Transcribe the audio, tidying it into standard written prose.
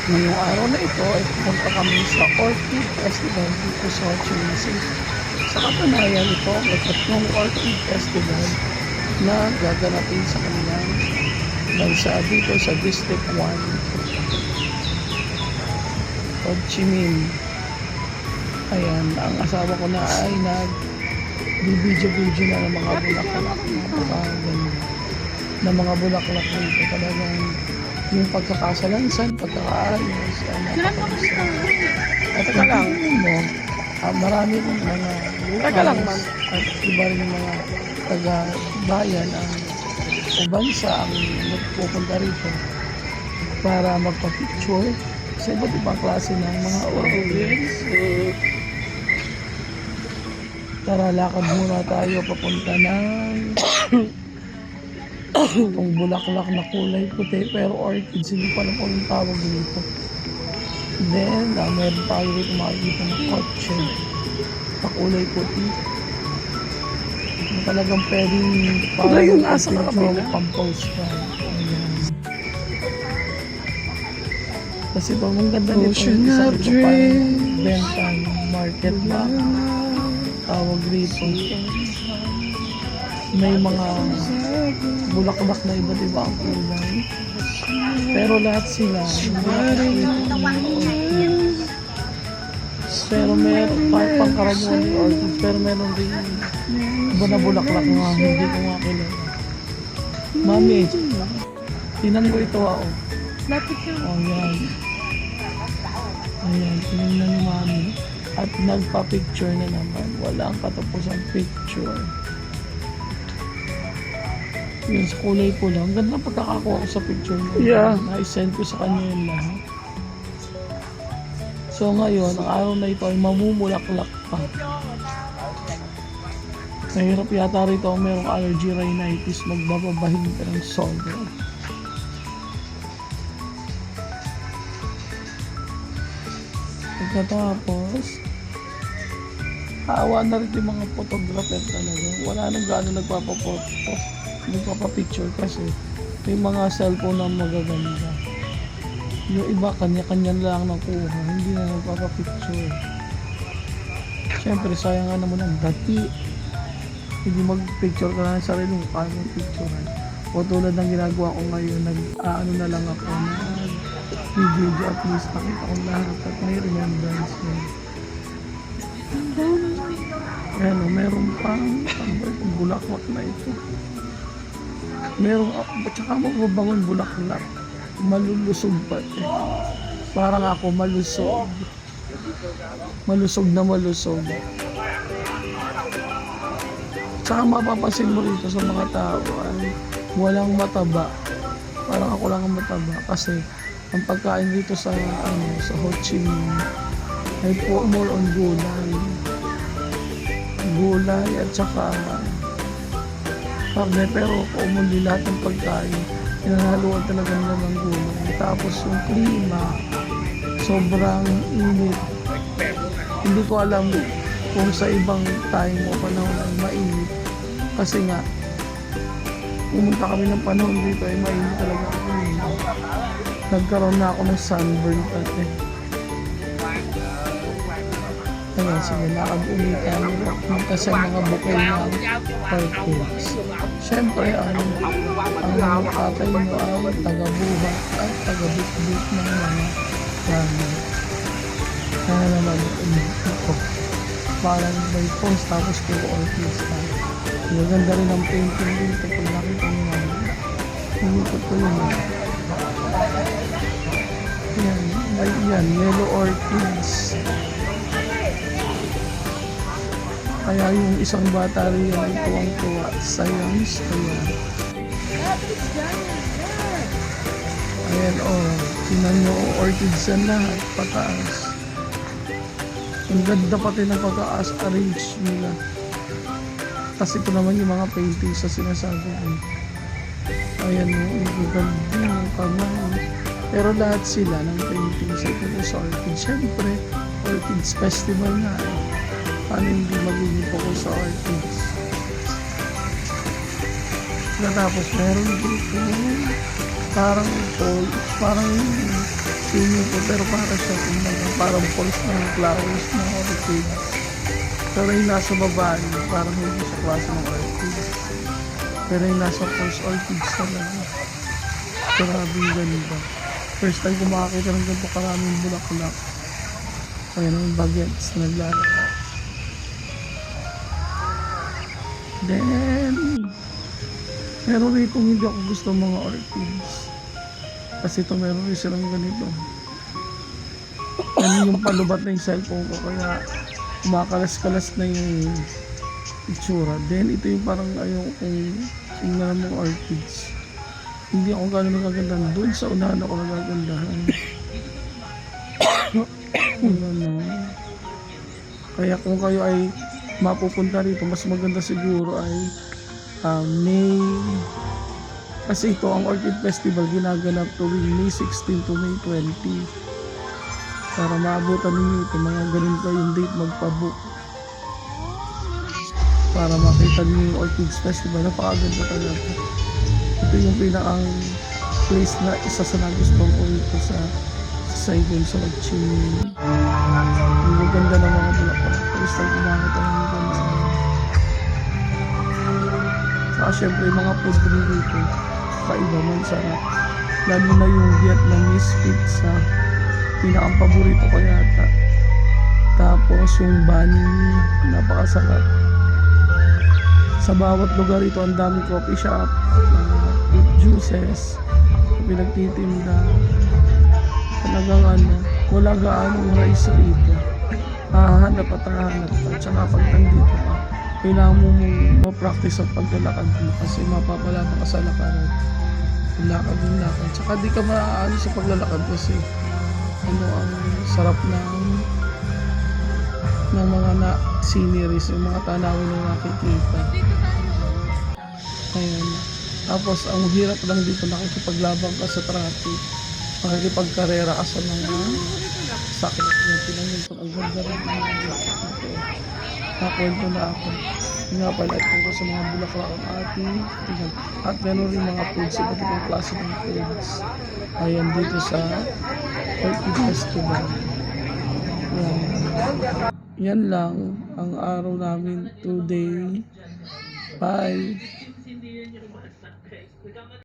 Ngayong araw na ito ay pupunta kami sa Orchid Festival dito sa Ho Chi Minh City. Sa katunayan, ito ang ikatlong Orchid Festival na gaganapin sa kanilang bansa dito sa District 1, Ho Chi Minh. Ayan, ang asawa ko na ay nag-video na ng mga bulaklak na mga bulaklak dito. Talagang yung pagkakasalansan, pagkakaayos, at teka lang mo, marami rin mga locals at iba rin mga taga-bayan o bansa ang nagpupunta rito para magpa-picture sa iba't ibang klase ng mga orchids. Tara, lakad muna tayo papunta ng itong bulaklak na kulay puti pero orchids, hindi pa alam kung yung tawag dito. Then, meron tayo dito makikita ng kotse na kulay puti na talagang pwedeng parang yung nasa compose ka. Ayan. Kasi ito, ang ganda nito isang ito parang benta market ba tawag rito. May mga bulaklak na iba't iba ang kulay. Pero lahat sila pero meron kahit pangkaraniwan yung orchids, pero meron rin iba na bulaklak nga hindi ko nga kilala. Mami, tinan ko ito oh. Oh, yan. Ayan, tinignan ni Mami. At nagpa-picture na naman. Walang katapusang picture. Yun sa kulay po lang. Ganda pagkakakuha ko sa picture mo. Yeah. Na-send ko sa kanya yun lahat. So ngayon, ang araw na ito ay mamumulaklak pa. Mahirap yata rito kung merong allergy rhinitis, magbababahing ka ng sobra. Pagkatapos, awa na rin yung mga photographer talaga. Wala nang gano'n nagpapapicture kasi may mga cellphone na magaganda. Yung iba kanya-kanya lang nakuha, hindi na nagpapapicture. Siyempre sayang nga naman ang dati. Hindi mag-picture ka na ng sarili mo, kaya mong picturean. O tulad ng ginagawa ko ngayon, nag-ano na lang ako, nag-video at least nakita ko lahat at may remembrance yun. Ayan o, meron pang bulaklak na ito. Meron, tsaka mababangon bulaklak. Malulusog pa eh. Parang ako malusog. Malusog na malusog. Tsaka mapapansin mo rito sa mga tao ay walang mataba. Parang ako lang ang mataba kasi ang pagkain dito sa sa Ho Chi Minh ay more on gulay at saka karne, pero commonly lahat ng pagkain pinanaluan talaga nila ng gulay. Tapos yung klima sobrang init, hindi ko alam kung sa ibang time o panahon ay mainit kasi nga pumunta kami ng panahon dito ay mainit talaga ako. Nagkaroon na ako ng sunburn pati. Kaya sige, nakag-umi tayo punta sa mga bukay ng orchids. Siyempre, ang tatay mo ay taga-buha at taga-bit-bit ng mga gamit. Kaya naman ito. Parang may post tapos puro orchids pa. Maganda rin ang painting dito kung nakita mo naman. Umikot ko yun. Yan, yellow orchids. Kaya yung isang bata rin ay tuwang-tuwa. Science, ayan. Ayan tinan nyo orchids yan lahat, pataas. Ang ganda pati ng pagkaas arrange nila. Kasi ito naman yung mga paintings sa sinasabi ko. Ayan yung ganda ng kamay. Pero lahat sila ng paintings ay ito sa orchids. Siyempre, orchids festival na paano hindi magiging focus sa orchids. Tapos meron dito parang swimming ganito, pero para siya parang false na flowers na orchid. Pero yung nasa babae, parang hindi siya klase ng orchid. Pero yung nasa false orchids talaga. Grabe yung ganda. First time ko makakita ng ganito karaming bulaklak. Ayan ang bagets na naglalaro. Then, meron rin kung hindi ako gusto ng mga orchids. Kasi ito meron rin silang ganito. Yan yung palubat na yung cellphone ko. Kaya kumakalas-kalas na yung itsura. Then, ito yung parang ayaw kung tingnan ng mga orchids. Hindi ako gano'n nagagandahan. Doon sa unahan ako nagagandahan. Ano. Kaya kung kayo ay mapupunta rito, mas maganda siguro ay May. Kasi ito, ang Orchid Festival ginaganap tuwing May 16 to May 20. Para maabutan ninyo ito, mga ganun kayong date magpabook. Para makita niyo yung Orchids Festival, napakaganda talaga. Ito yung pinakang place na isa sa nagustuhan ko ito sa Saigon, sa Lagchini. Yung ganda ng mga bulaklak. First time kumakita ng ganda. Saka syempre yung mga food rin dito, kaiba man sarap. Lalo na yung Vietnamese pizza, pinakang paborito ko yata. Tapos yung banh, napakasarap. Sa bawat lugar ito, ang daming coffee shop, fruit juices, pinagtitinda. Talagang wala gaano rice rito. Hahanap at hahanap ka. Tsaka pag nandito ka, kailangan mo ma-practice ang paglalakad mo kasi mapapalata ka sa lakaran. Lakad yung lakad. Tsaka di ka maaano sa paglalakad kasi ang sarap ng mga sceneries, yung mga tanawin na nakikita. Ayan. Tapos ang hirap lang dito, nakikipaglabang ka sa traffic. Makikipagkarera ka sa mga sakit na pinangin ko. Ang ganda rin ng mga nakwento na ako. Nga pala ko sa mga bulaklak ang ating tingnan. At meron rin mga foods, iba't ibang klase ng foods. Ayan dito sa Orchid Festival. Yan lang ang araw namin today. Bye!